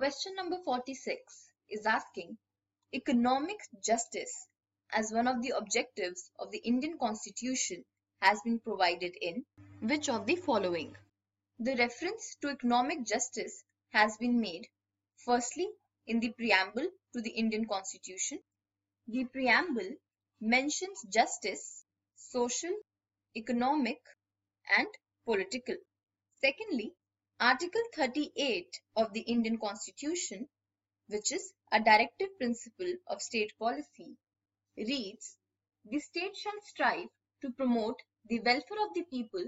Question number 46 is asking economic justice as one of the objectives of the Indian Constitution has been provided in which of the following? The reference to economic justice has been made firstly in the preamble to the Indian Constitution. The preamble mentions justice, social, economic, and political. Secondly, Article 38 of the Indian Constitution, which is a directive principle of state policy, reads, "The state shall strive to promote the welfare of the people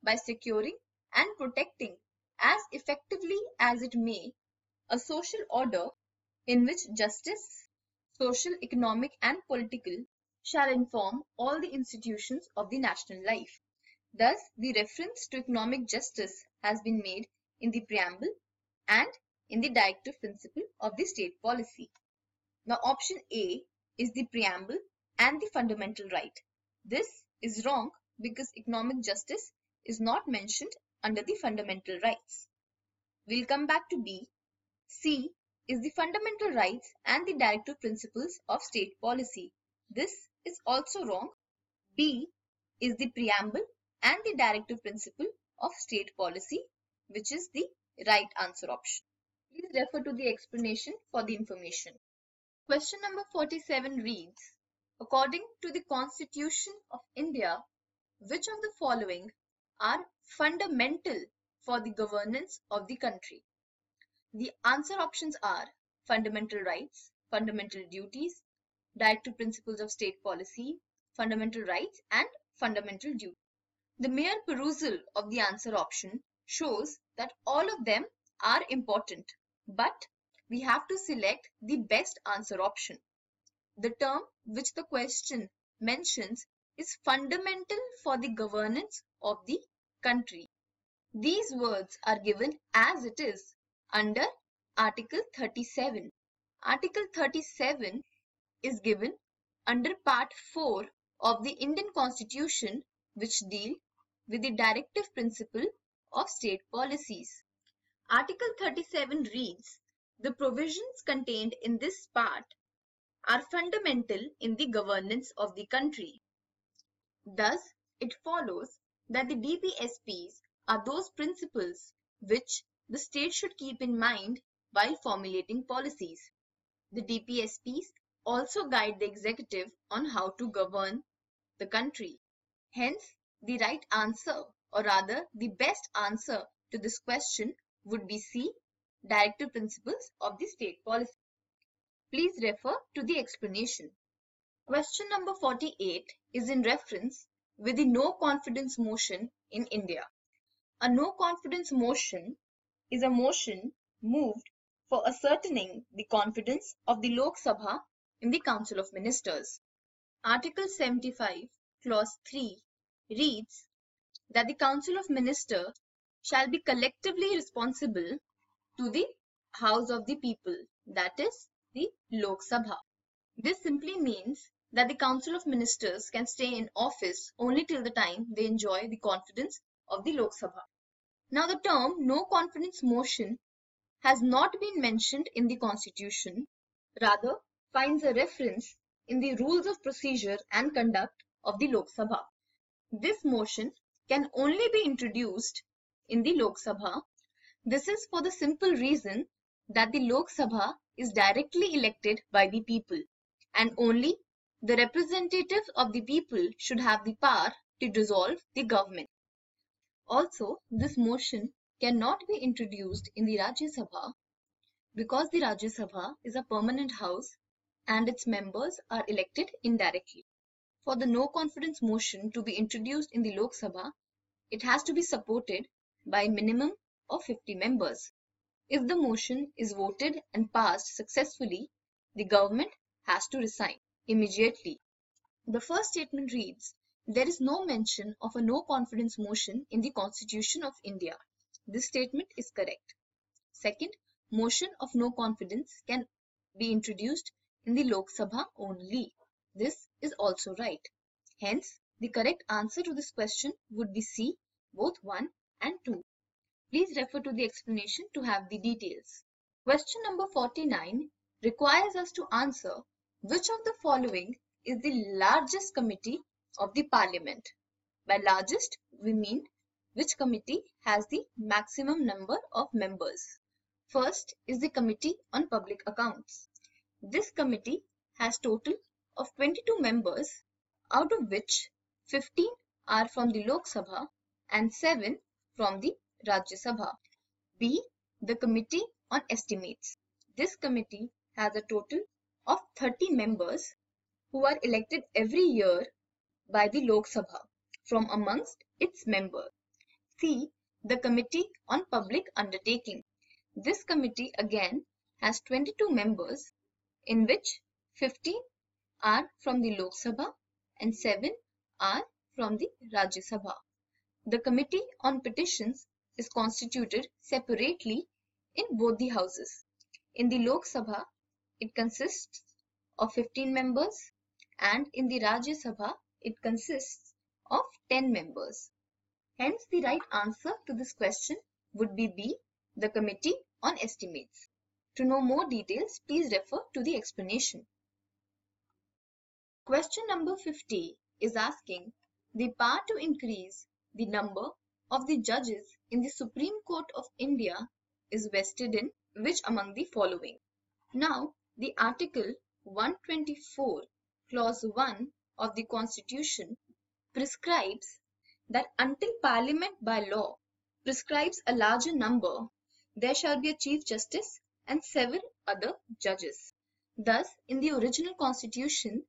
by securing and protecting as effectively as it may a social order in which justice, social, economic, and political shall inform all the institutions of the national life." Thus, the reference to economic justice has been made in the preamble and in the directive principle of the state policy. Now, option A is the preamble and the fundamental right. This is wrong because economic justice is not mentioned under the fundamental rights. We'll come back to B. C is the fundamental rights and the directive principles of state policy. This is also wrong. B is the preamble and the directive principle of state policy, which is the right answer option. Please refer to the explanation for the information. Question number 47 reads, according to the Constitution of India, which of the following are fundamental for the governance of the country? The answer options are fundamental rights, fundamental duties, directive principles of state policy, fundamental rights, and fundamental duties. The mere perusal of the answer option shows that all of them are important, but we have to select the best answer option. The term which the question mentions is fundamental for the governance of the country. These words are given as it is under Article 37. Article 37 is given under Part 4 of the Indian Constitution, which deal with the directive principle of state policies. Article 37 reads, "The provisions contained in this part are fundamental in the governance of the country." Thus, it follows that the DPSPs are those principles which the state should keep in mind while formulating policies. The DPSPs also guide the executive on how to govern the country. Hence, the right answer, or rather the best answer to this question would be C, directive principles of the state policy. Please refer to the explanation. Question number 48 is in reference with the no confidence motion in India. A no confidence motion is a motion moved for ascertaining the confidence of the Lok Sabha in the Council of Ministers. Article 75, Clause 3 reads that the Council of Ministers shall be collectively responsible to the House of the People, that is, the Lok Sabha. This simply means that the Council of Ministers can stay in office only till the time they enjoy the confidence of the Lok Sabha. Now, the term no confidence motion has not been mentioned in the Constitution, rather finds a reference in the rules of procedure and conduct of the Lok Sabha. This motion can only be introduced in the Lok Sabha. This is for the simple reason that the Lok Sabha is directly elected by the people, and only the representatives of the people should have the power to dissolve the government. Also, this motion cannot be introduced in the Rajya Sabha because the Rajya Sabha is a permanent house and its members are elected indirectly. For the no confidence motion to be introduced in the Lok Sabha, it has to be supported by a minimum of 50 members. If the motion is voted and passed successfully, the government has to resign immediately. The first statement reads, there is no mention of a no confidence motion in the Constitution of India. This statement is correct. Second, motion of no confidence can be introduced in the Lok Sabha only. This is also right. Hence, the correct answer to this question would be C, both 1 and 2. Please refer to the explanation to have the details. Question number 49 requires us to answer which of the following is the largest committee of the Parliament. By largest, we mean which committee has the maximum number of members. First is the Committee on Public Accounts. This committee has total of 22 members, out of which 15 are from the Lok Sabha and 7 from the Rajya Sabha. B. The Committee on Estimates. This committee has a total of 30 members who are elected every year by the Lok Sabha from amongst its members. C. The Committee on Public Undertaking. This committee again has 22 members, in which 15 are from the Lok Sabha and 7 are from the Rajya Sabha. The Committee on Petitions is constituted separately in both the houses. In the Lok Sabha, it consists of 15 members, and in the Rajya Sabha, it consists of 10 members. Hence, the right answer to this question would be B, the Committee on Estimates. To know more details, please refer to the explanation. Question number 50 is asking the power to increase the number of the judges in the Supreme Court of India is vested in which among the following? Now, the Article 124, Clause 1 of the Constitution prescribes that until Parliament by law prescribes a larger number, there shall be a Chief Justice and 7 other judges. Thus, in the original Constitution,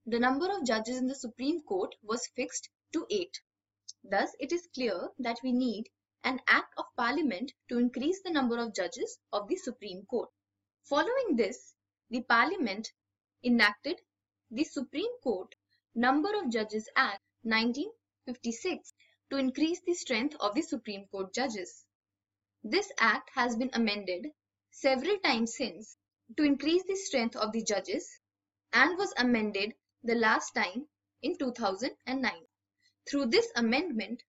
the number of judges in the Supreme Court was fixed to 8. Thus, it is clear that we need an Act of Parliament to increase the number of judges of the Supreme Court. Following this, the Parliament enacted the Supreme Court Number of Judges Act 1956 to increase the strength of the Supreme Court judges. This act has been amended several times since to increase the strength of the judges and was amended the last time in 2009. Through this amendment,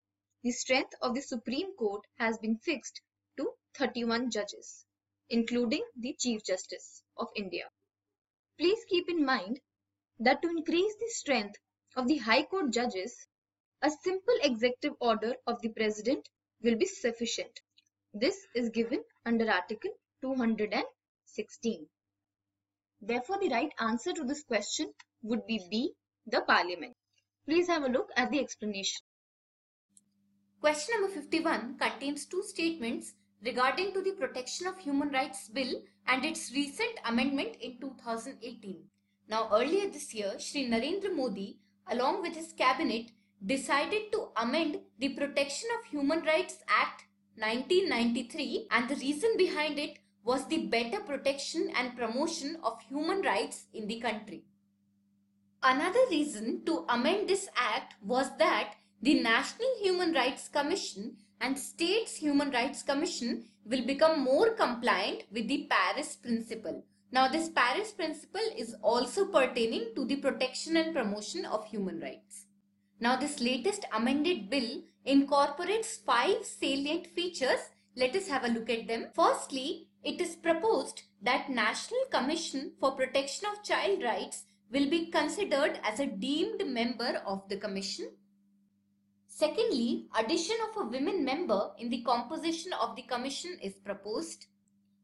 the strength of the Supreme Court has been fixed to 31 judges, including the Chief Justice of India. Please keep in mind that to increase the strength of the High Court judges, a simple executive order of the President will be sufficient. This is given under Article 216. Therefore, the right answer to this question would be B, the Parliament. Please have a look at the explanation. Question number 51 contains two statements regarding to the Protection of Human Rights Bill and its recent amendment in 2018. Now, earlier this year, Shri Narendra Modi, along with his cabinet, decided to amend the Protection of Human Rights Act 1993, and the reason behind it was the better protection and promotion of human rights in the country. Another reason to amend this act was that the National Human Rights Commission and States Human Rights Commission will become more compliant with the Paris Principle. Now, this Paris Principle is also pertaining to the protection and promotion of human rights. Now, this latest amended bill incorporates 5 salient features. Let us have a look at them. Firstly, it is proposed that National Commission for Protection of Child Rights will be considered as a deemed member of the Commission. Secondly, addition of a women member in the composition of the Commission is proposed.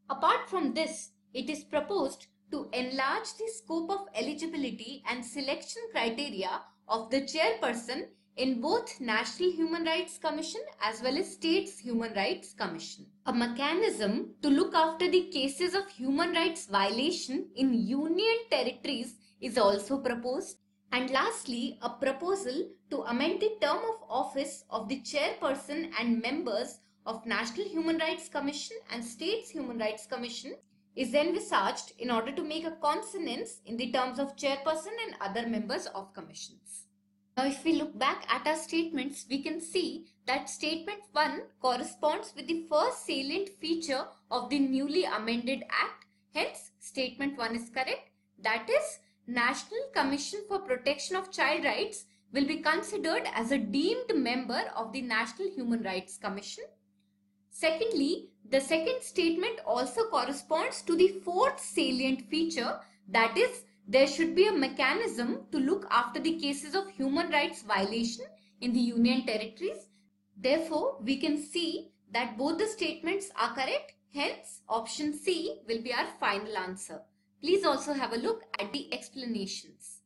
Apart from this, it is proposed to enlarge the scope of eligibility and selection criteria of the chairperson in both National Human Rights Commission as well as States Human Rights Commission. A mechanism to look after the cases of human rights violation in union territories is also proposed. And lastly, a proposal to amend the term of office of the chairperson and members of National Human Rights Commission and States Human Rights Commission is envisaged in order to make a consonance in the terms of chairperson and other members of commissions. Now, if we look back at our statements, we can see that statement 1 corresponds with the first salient feature of the newly amended act. Hence, statement 1 is correct. That is, National Commission for Protection of Child Rights will be considered as a deemed member of the National Human Rights Commission. Secondly, The second statement also corresponds to the fourth salient feature, that is, there should be a mechanism to look after the cases of human rights violation in the Union territories. Therefore, we can see that both the statements are correct. Hence, option C will be our final answer. Please also have a look at the explanations.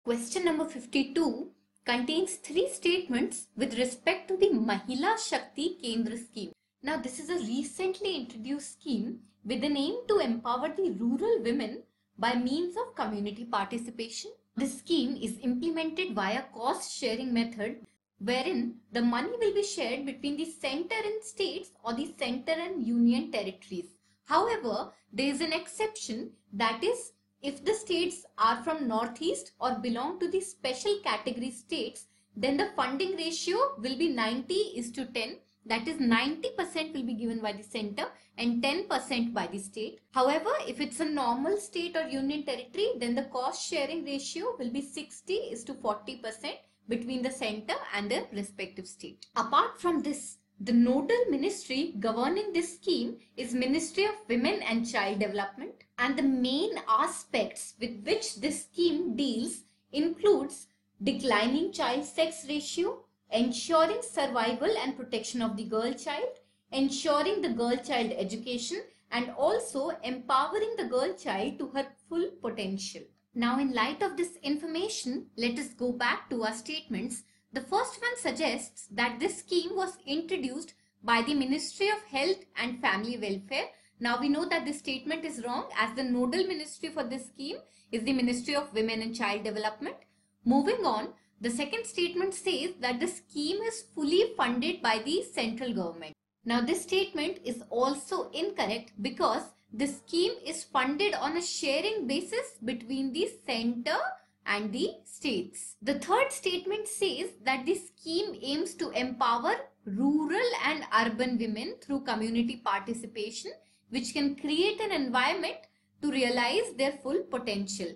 Question number 52 contains three statements with respect to the Mahila Shakti Kendra scheme. Now, this is a recently introduced scheme with an aim to empower the rural women by means of community participation. This scheme is implemented via cost sharing method, wherein the money will be shared between the center and states or the center and union territories. However, there is an exception, that is, if the states are from northeast or belong to the special category states, then the funding ratio will be 90:10. That is, 90% will be given by the center and 10% by the state. However, if it's a normal state or union territory, then the cost sharing ratio will be 60:40% between the center and the respective state. Apart from this, the nodal ministry governing this scheme is Ministry of Women and Child Development, and the main aspects with which this scheme deals includes declining child sex ratio, ensuring survival and protection of the girl child, ensuring the girl child education, and also empowering the girl child to her full potential. Now, in light of this information, let us go back to our statements. The first one suggests that this scheme was introduced by the Ministry of Health and Family Welfare. Now, we know that this statement is wrong, as the nodal ministry for this scheme is the Ministry of Women and Child Development. Moving on, the second statement says that the scheme is fully funded by the central government. Now, this statement is also incorrect because the scheme is funded on a sharing basis between the center and the states. The third statement says that the scheme aims to empower rural and urban women through community participation, which can create an environment to realize their full potential.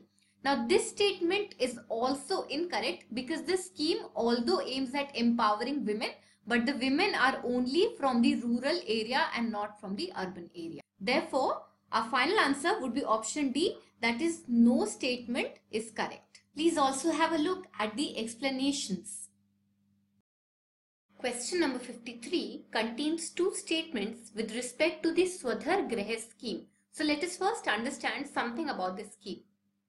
Now, this statement is also incorrect because this scheme although aims at empowering women, but the women are only from the rural area and not from the urban area. Therefore, our final answer would be option D, that is, no statement is correct. Please also have a look at the explanations. Question number 53 contains two statements with respect to the Swadhar Grah scheme. So let us first understand something about this scheme.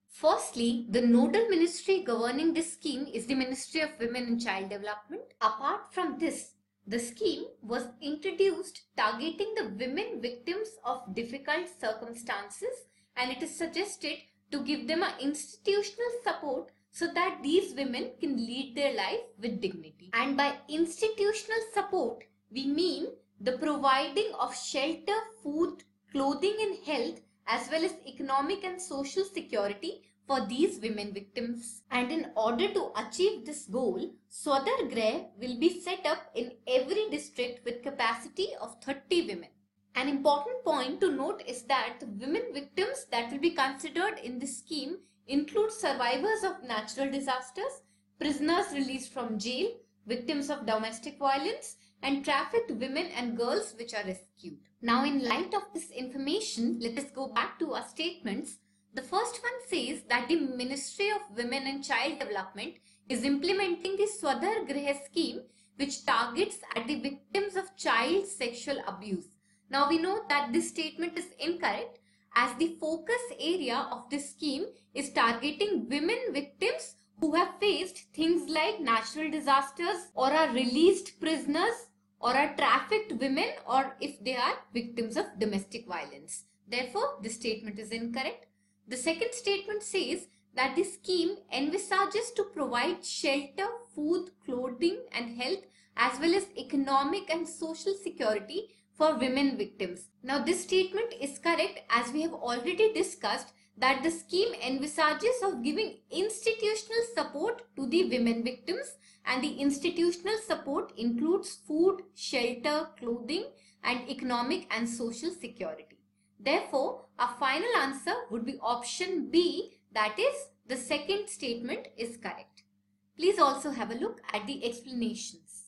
Firstly, the nodal ministry governing this scheme is the Ministry of Women and Child Development. Apart from this, the scheme was introduced targeting the women victims of difficult circumstances, and it is suggested to give them an institutional support so that these women can lead their life with dignity. And by institutional support, we mean the providing of shelter, food, clothing and health, as well as economic and social security for these women victims. And in order to achieve this goal, Swadhar Grah will be set up in every district with capacity of 30 women. An important point to note is that the women victims that will be considered in this scheme include survivors of natural disasters, prisoners released from jail, victims of domestic violence, and trafficked women and girls which are rescued. Now, in light of this information, let us go back to our statements. The first one says that the Ministry of Women and Child Development is implementing the Swadhar Grah scheme, which targets at the victims of child sexual abuse. Now, we know that this statement is incorrect, as the focus area of this scheme is targeting women victims who have faced things like natural disasters or are released prisoners or are trafficked women, or if they are victims of domestic violence. Therefore, this statement is incorrect. The second statement says that the scheme envisages to provide shelter, food, clothing and health, as well as economic and social security for women victims. Now, this statement is correct, as we have already discussed that the scheme envisages of giving institutional support to the women victims, and the institutional support includes food, shelter, clothing and economic and social security. Therefore, our final answer would be option B, that is, the second statement is correct. Please also have a look at the explanations.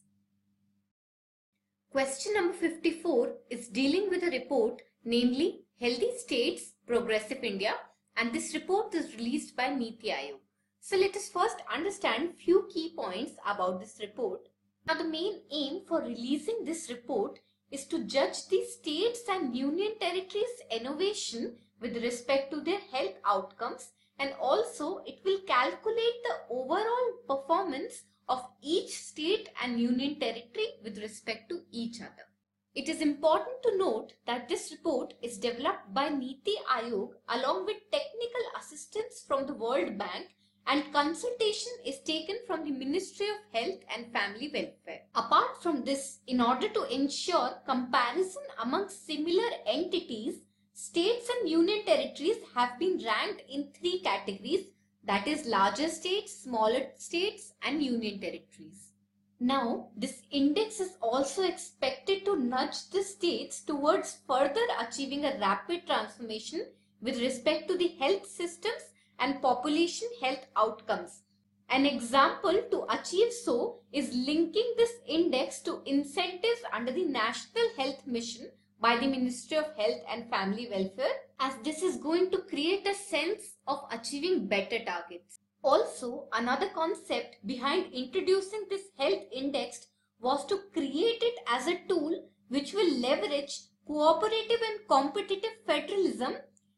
Question number 54 is dealing with a report, namely Healthy States, Progressive India, and this report is released by NITI Aayog. So let us first understand few key points about this report. Now the main aim for releasing this report is to judge the states and union territories' innovation with respect to their health outcomes, and also it will calculate the overall performance of each state and union territory with respect to each other. It is important to note that this report is developed by NITI Aayog along with technical assistance from the World Bank, and consultation is taken from the Ministry of Health and Family Welfare. Apart from this, in order to ensure comparison among similar entities, states and union territories have been ranked in 3 categories, that is larger states, smaller states and union territories. Now, this index is also expected to nudge the states towards further achieving a rapid transformation with respect to the health systems and population health outcomes. An example to achieve so is linking this index to incentives under the National Health Mission by the Ministry of Health and Family Welfare, as this is going to create a sense of achieving better targets. Also, another concept behind introducing this health index was to create it as a tool which will leverage cooperative and competitive federalism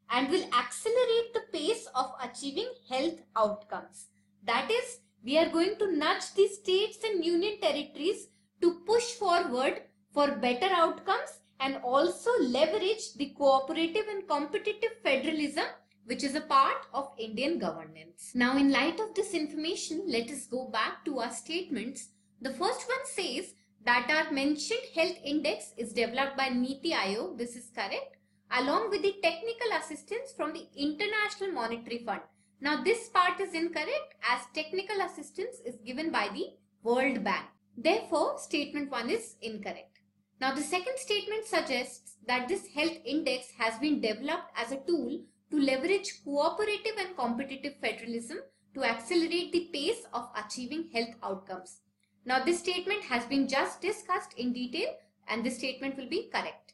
and will accelerate the pace of achieving health outcomes. That is, we are going to nudge the states and union territories to push forward for better outcomes and also leverage the cooperative and competitive federalism which is a part of Indian governance. Now, in light of this information, let us go back to our statements. The first one says that our mentioned health index is developed by NITI Aayog. This is correct, along with the technical assistance from the International Monetary Fund. Now, this part is incorrect as technical assistance is given by the World Bank. Therefore, statement 1 is incorrect. Now, the second statement suggests that this health index has been developed as a tool to leverage cooperative and competitive federalism to accelerate the pace of achieving health outcomes. Now, this statement has been just discussed in detail and this statement will be correct.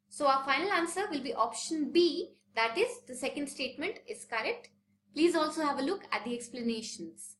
So, our final answer will be option B, that is, the second statement is correct. Please also have a look at the explanations.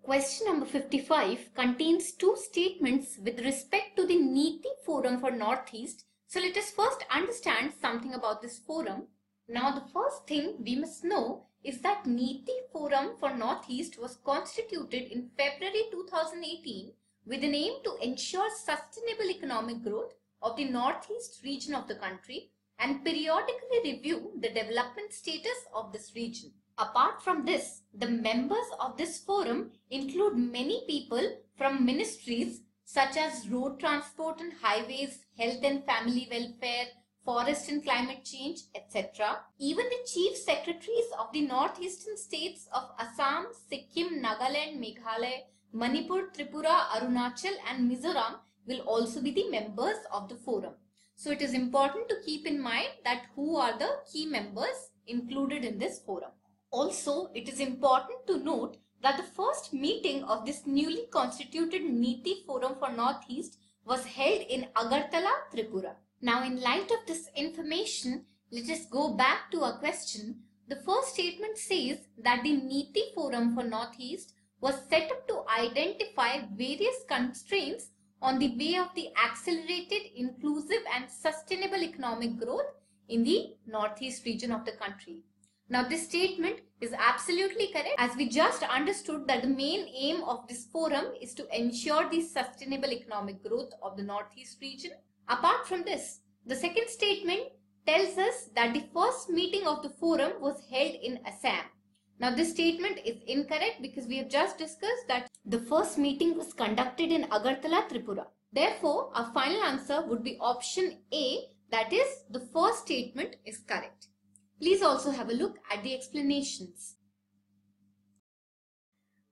Question number 55 contains 2 statements with respect to the NITI Forum for Northeast. So let us first understand something about this forum. Now the first thing we must know is that NITI Forum for Northeast was constituted in February 2018 with an aim to ensure sustainable economic growth of the Northeast region of the country and periodically review the development status of this region. Apart from this, the members of this forum include many people from ministries such as road transport and highways, health and family welfare, forest and climate change, etc. Even the chief secretaries of the northeastern states of Assam, Sikkim, Nagaland, Meghalaya, Manipur, Tripura, Arunachal and Mizoram will also be the members of the forum. So it is important to keep in mind that who are the key members included in this forum. Also, it is important to note that the first meeting of this newly constituted NITI Forum for Northeast was held in Agartala, Tripura. Now, in light of this information, let us go back to our question. The first statement says that the NITI Forum for Northeast was set up to identify various constraints on the way of the accelerated, inclusive and sustainable economic growth in the Northeast region of the country. Now, this statement is absolutely correct as we just understood that the main aim of this forum is to ensure the sustainable economic growth of the Northeast region. Apart from this, the second statement tells us that the first meeting of the forum was held in Assam. Now, this statement is incorrect because we have just discussed that the first meeting was conducted in Agartala, Tripura. Therefore, our final answer would be option A, that is, the first statement is correct. Please also have a look at the explanations.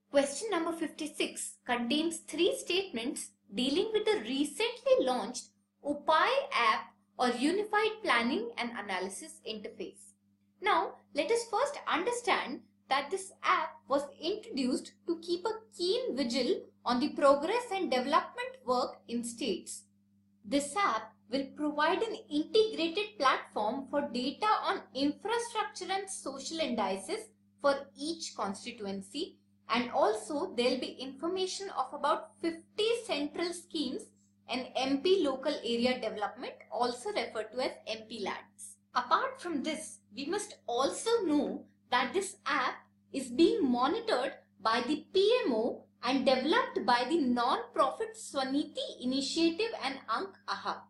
Question number 56 contains 3 statements dealing with the recently launched UPAI app or Unified Planning and Analysis Interface. Now, let us first understand that this app was introduced to keep a keen vigil on the progress and development work in states. This app will provide an integrated platform for data on infrastructure and social indices for each constituency, and also there will be information of about 50 central schemes and MP local area development, also referred to as MP LADs. Apart from this, we must also know that this app is being monitored by the PMO and developed by the non-profit Swaniti Initiative and Ank Aha.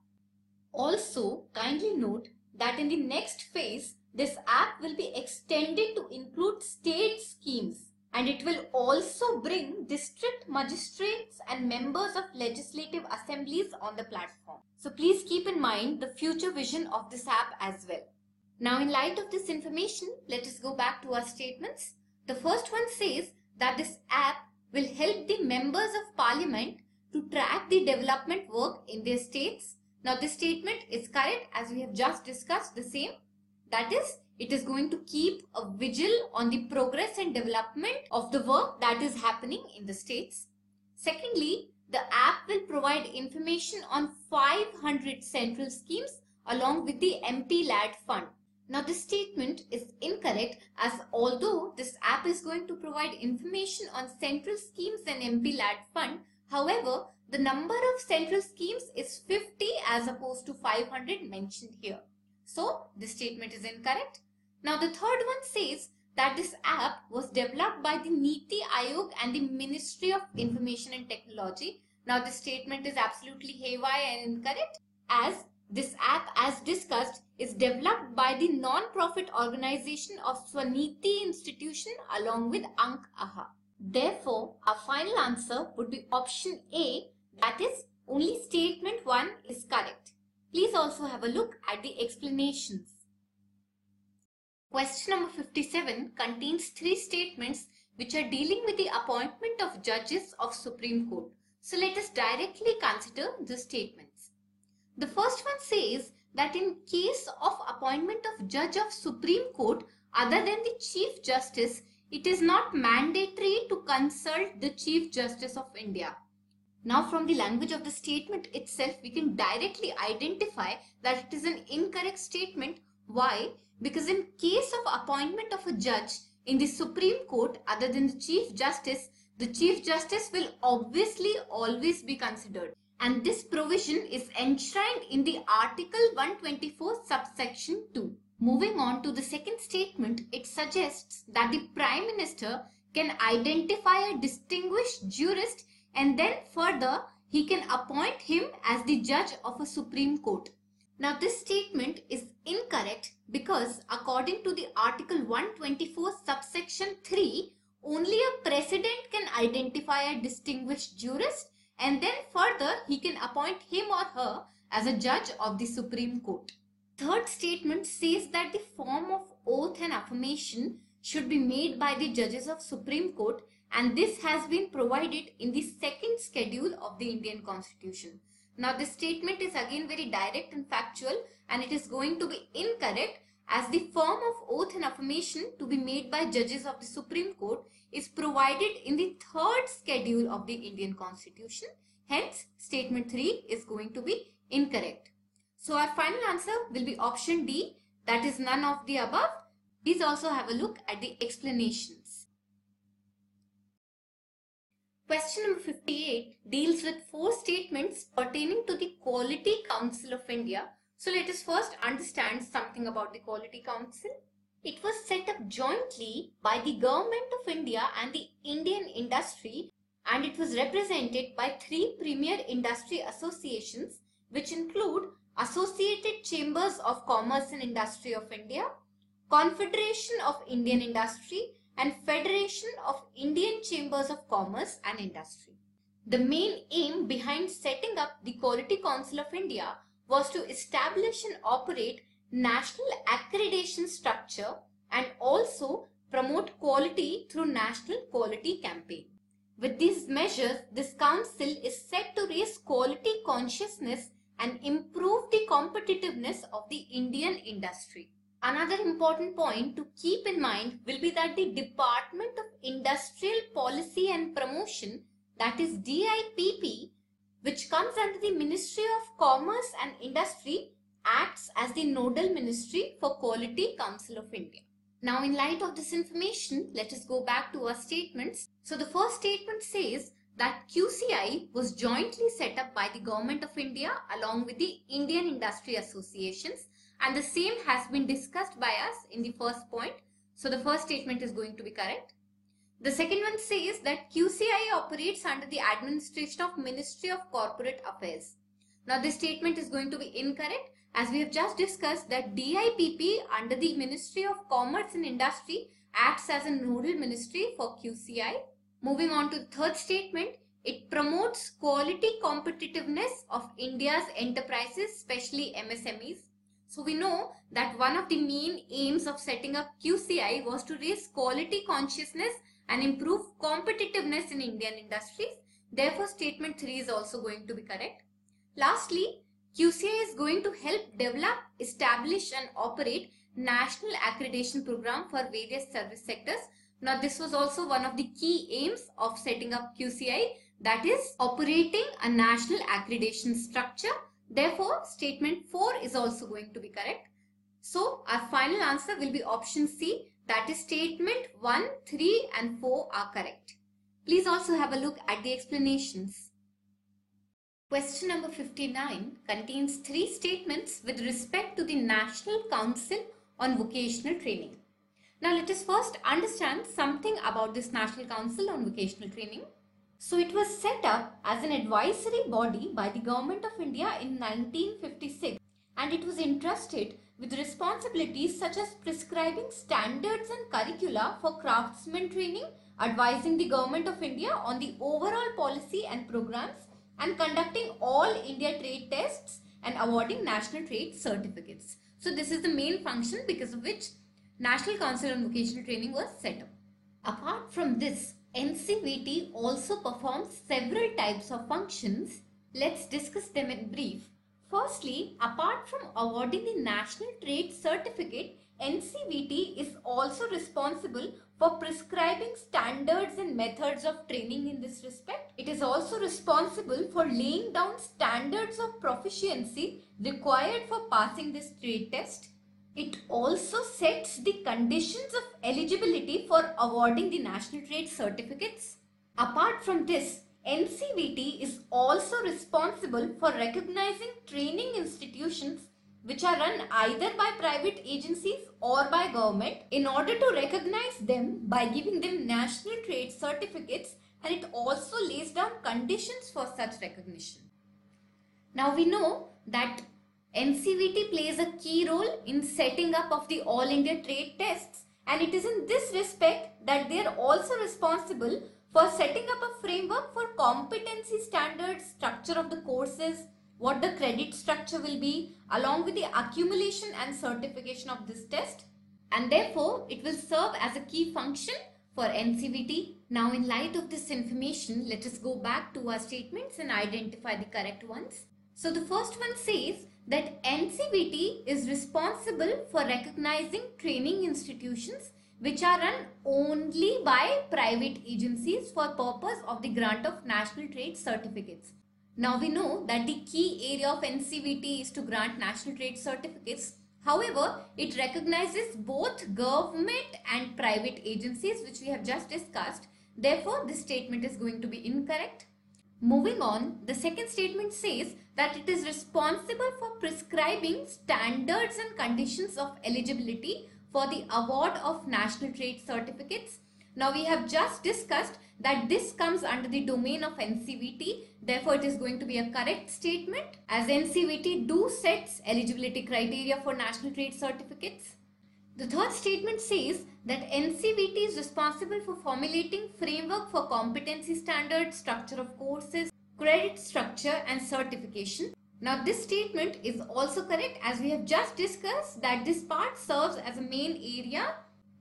Also, kindly note that in the next phase, this app will be extended to include state schemes, and it will also bring district magistrates and members of legislative assemblies on the platform. So please keep in mind the future vision of this app as well. Now, in light of this information, let us go back to our statements. The first one says that this app will help the members of parliament to track the development work in their states. Now, this statement is correct as we have just discussed the same. That is, it is going to keep a vigil on the progress and development of the work that is happening in the states. Secondly, the app will provide information on 500 central schemes along with the MP LAD fund. Now, this statement is incorrect, as although this app is going to provide information on central schemes and MP LAD fund, however, the number of central schemes is 50 as opposed to 500 mentioned here. So, this statement is incorrect. Now, the third one says that this app was developed by the Niti Aayog and the Ministry of Information and Technology. Now, this statement is absolutely haywire and incorrect, as this app, as discussed, is developed by the non-profit organization of Swaniti Institution along with Ank Aha. Therefore, our final answer would be option A, that is, only statement 1 is correct. Please also have a look at the explanations. Question number 57 contains 3 statements which are dealing with the appointment of judges of Supreme Court. So let us directly consider the statements. The first one says that in case of appointment of judge of Supreme Court other than the Chief Justice, it is not mandatory to consult the Chief Justice of India. Now, from the language of the statement itself, we can directly identify that it is an incorrect statement. Why? Because in case of appointment of a judge in the Supreme Court other than the Chief Justice will obviously always be considered. And this provision is enshrined in the Article 124 subsection 2. Moving on to the second statement, it suggests that the Prime Minister can identify a distinguished jurist and then further he can appoint him as the judge of a Supreme Court. Now, this statement is incorrect because according to the Article 124 subsection 3, only a president can identify a distinguished jurist and then further he can appoint him or her as a judge of the Supreme Court. Third statement says that the form of oath and affirmation should be made by the judges of Supreme Court, and this has been provided in the second schedule of the Indian Constitution. Now, this statement is again very direct and factual, and it is going to be incorrect, as the form of oath and affirmation to be made by judges of the Supreme Court is provided in the third schedule of the Indian Constitution. Hence, statement 3 is going to be incorrect. So, our final answer will be option D, that is none of the above. Please also have a look at the explanations. Question number 58 deals with 4 statements pertaining to the Quality Council of India. So let us first understand something about the Quality Council. It was set up jointly by the Government of India and the Indian industry, and it was represented by 3 premier industry associations, which include Associated Chambers of Commerce and Industry of India, Confederation of Indian Industry, and Federation of Indian Chambers of Commerce and Industry. The main aim behind setting up the Quality Council of India was to establish and operate national accreditation structure and also promote quality through national quality campaign. With these measures, this council is set to raise quality consciousness and improve the competitiveness of the Indian industry. Another important point to keep in mind will be that the Department of Industrial Policy and Promotion that is DIPP, which comes under the Ministry of Commerce and Industry, acts as the nodal ministry for Quality Council of India. Now, in light of this information, let us go back to our statements. So the first statement says that QCI was jointly set up by the Government of India along with the Indian Industry Associations, and the same has been discussed by us in the first point. So the first statement is going to be correct. The second one says that QCI operates under the administration of Ministry of Corporate Affairs. Now this statement is going to be incorrect, as we have just discussed that DIPP under the Ministry of Commerce and Industry acts as a nodal ministry for QCI. Moving on to the third statement, it promotes quality competitiveness of India's enterprises, especially MSMEs. So we know that one of the main aims of setting up QCI was to raise quality consciousness and improve competitiveness in Indian industries. Therefore, statement 3 is also going to be correct. Lastly, QCI is going to help develop, establish and operate national accreditation program for various service sectors. Now, this was also one of the key aims of setting up QCI, that is operating a national accreditation structure. Therefore, statement 4 is also going to be correct. So, our final answer will be option C, that is statement 1, 3 and 4 are correct. Please also have a look at the explanations. Question number 59 contains 3 statements with respect to the National Council on Vocational Training. Now let us first understand something about this National Council on Vocational Training. So it was set up as an advisory body by the Government of India in 1956, and it was entrusted with responsibilities such as prescribing standards and curricula for craftsman training, advising the Government of India on the overall policy and programs, and conducting all India trade tests and awarding national trade certificates. So this is the main function because of which National Council on Vocational Training was set up. Apart from this, NCVT also performs several types of functions. Let's discuss them in brief. Firstly, apart from awarding the National Trade Certificate, NCVT is also responsible for prescribing standards and methods of training in this respect. It is also responsible for laying down standards of proficiency required for passing this trade test. It also sets the conditions of eligibility for awarding the national trade certificates. Apart from this, NCVT is also responsible for recognizing training institutions which are run either by private agencies or by government in order to recognize them by giving them national trade certificates, and it also lays down conditions for such recognition. Now we know that NCVT plays a key role in setting up of the All India trade tests, and it is in this respect that they are also responsible for setting up a framework for competency standards, structure of the courses, what the credit structure will be, along with the accumulation and certification of this test, and therefore it will serve as a key function for NCVT. Now, in light of this information, let us go back to our statements and identify the correct ones. So the first one says that NCVT is responsible for recognizing training institutions which are run only by private agencies for purpose of the grant of national trade certificates. Now we know that the key area of NCVT is to grant national trade certificates. However, it recognizes both government and private agencies, which we have just discussed. Therefore, this statement is going to be incorrect. Moving on, the second statement says that it is responsible for prescribing standards and conditions of eligibility for the award of national trade certificates. Now we have just discussed that this comes under the domain of NCVT. Therefore, it is going to be a correct statement, as NCVT do sets eligibility criteria for national trade certificates. The third statement says that NCVT is responsible for formulating framework for competency standards, structure of courses, credit structure and certification. Now this statement is also correct, as we have just discussed that this part serves as a main area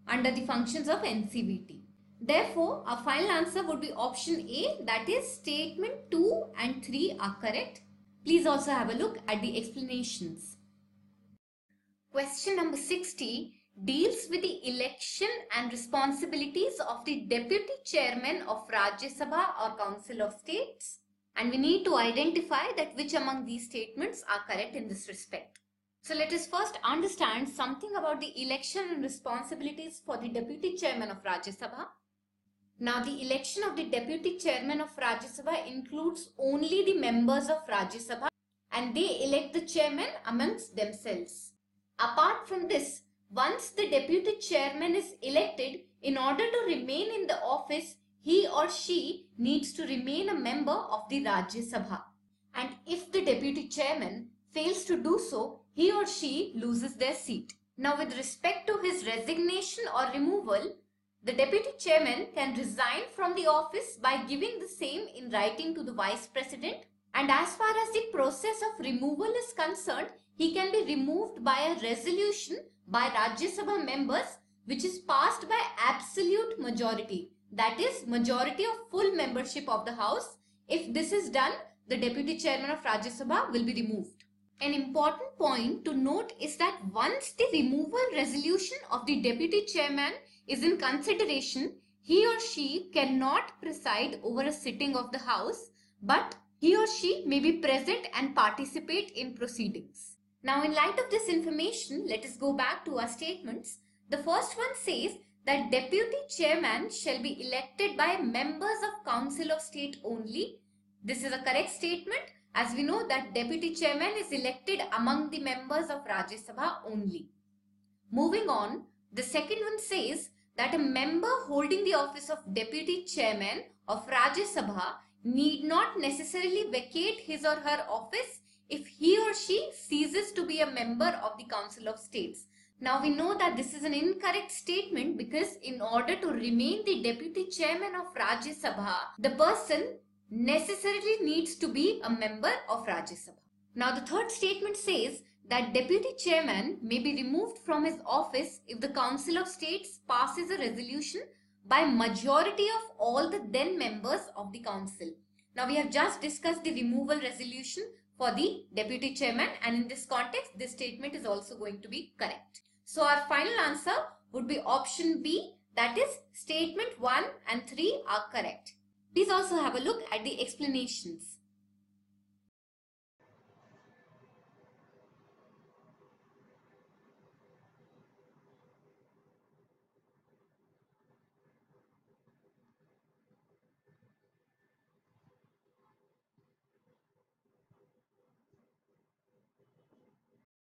under the functions of NCVT. Therefore, our final answer would be option A, that is statement 2 and 3 are correct. Please also have a look at the explanations. Question number 60 deals with the election and responsibilities of the Deputy Chairman of Rajya Sabha or Council of States. And we need to identify that which among these statements are correct in this respect. So let us first understand something about the election and responsibilities for the Deputy Chairman of Rajya Sabha. Now, the election of the Deputy Chairman of Rajya Sabha includes only the members of Rajya Sabha, and they elect the chairman amongst themselves. Apart from this, once the Deputy Chairman is elected, in order to remain in the office, he or she needs to remain a member of the Rajya Sabha. And if the Deputy Chairman fails to do so, he or she loses their seat. Now, with respect to his resignation or removal, the Deputy Chairman can resign from the office by giving the same in writing to the Vice President. And as far as the process of removal is concerned, he can be removed by a resolution by Rajya Sabha members which is passed by absolute majority. That is, majority of full membership of the House. If this is done, the Deputy Chairman of Rajya Sabha will be removed. An important point to note is that once the removal resolution of the Deputy Chairman is in consideration, he or she cannot preside over a sitting of the House, but he or she may be present and participate in proceedings. Now, in light of this information, let us go back to our statements. The first one says that Deputy Chairman shall be elected by members of Council of State only. This is a correct statement, as we know that Deputy Chairman is elected among the members of Rajya Sabha only. Moving on, the second one says that a member holding the office of Deputy Chairman of Rajya Sabha need not necessarily vacate his or her office if he or she ceases to be a member of the Council of States. Now, we know that this is an incorrect statement because in order to remain the Deputy Chairman of Rajya Sabha, the person necessarily needs to be a member of Rajya Sabha. Now, the third statement says that Deputy Chairman may be removed from his office if the Council of States passes a resolution by majority of all the then members of the Council. Now, we have just discussed the removal resolution for the Deputy Chairman, and in this context, this statement is also going to be correct. So, our final answer would be option B, that is, statement 1 and 3 are correct. Please also have a look at the explanations.